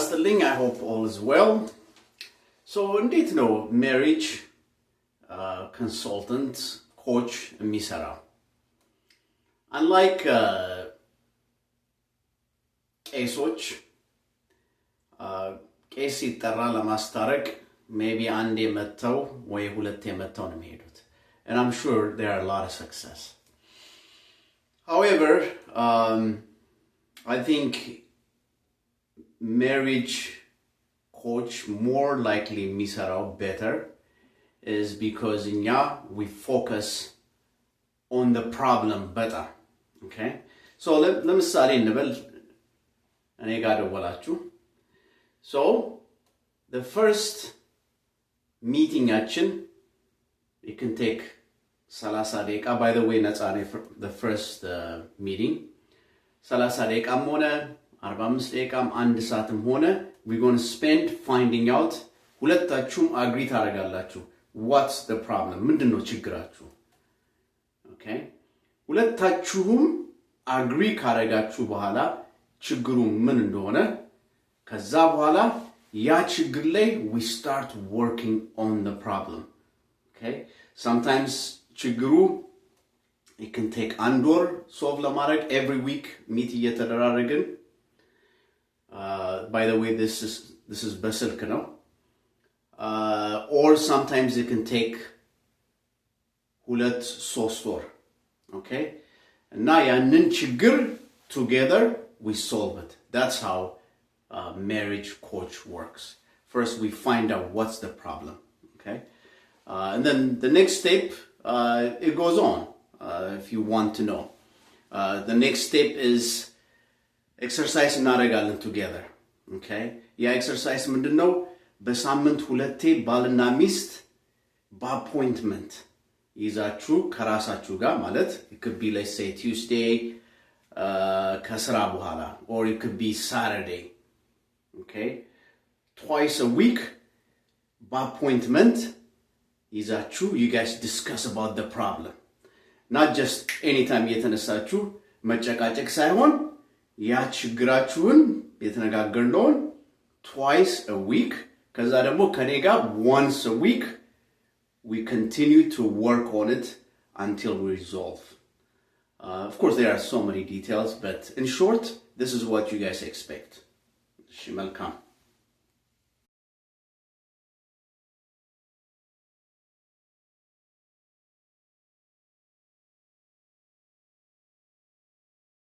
ይስጥልኝ. I hope all is well. So እንዴት ነው marriage consultant coach የሚሰራው? Unlike ቄሶች ቄስ ሲጠራ ለማስታረቅ maybe አንዴ መተው ወይ ሁለቴ መተው ነው የሚሄዱት. And I'm sure there are a lot of success. However, I think marriage coach more likely misarao better is because we focus on the problem better. Okay? So ለምሳሌ እንበል እኔ ጋር ደወላችሁ. So the first meeting action, it can take 30 ደቂቃ. By the way, ነፃ ነው the first meeting. 30 ደቂቃም ሆነ 45 ደቂቃም አንድ ሰዓትም ሆነ we're going to spend finding out ሁለታችሁም agree ታደርጋላችሁ. What's the problem? ምንድነው ችግራችሁ? Okay? ሁለታችሁም agree ካደረጋችሁ በኋላ ችግሩ ምን እንደሆነ ከዛ በኋላ ያ ችግር ላይ we start working on the problem. Okay? Sometimes ችግሩ it can take አንድ ወር solve ለማድረግ every week meet እየተደራረግን. By the way, this is በስልክ ነው. Or sometimes it can take 2-3 ወር. Okay? እና ያንን ችግር together we solve it. That's how marriage coach works. First we find out what's the problem. Okay? And then the next step, it goes on if you want to know. The next step is exercise እናደርጋለን together. Okay? ያ exercise ምንድነው? በሳምንት ሁለቴ ባልና ሚስት በአፖይንትመንት ይዛችሁ ከራሳችሁ ጋር ማለት it could be, let's say, Tuesday ከስራ በኋላ, or it could be Saturday. Okay? Twice a week በአፖይንትመንት ይዛችሁ you guys discuss about the problem. Not just anytime የተነሳችሁ መጨቃጨቅ ሳይሆን ያ ችግራችሁን የተነጋገርነውን twice a week ከዛ ደግሞ ከኔ ጋር once a week we continue to work on it until we resolve. Of course there are so many details, but in short, this is what you guys expect. Welcome.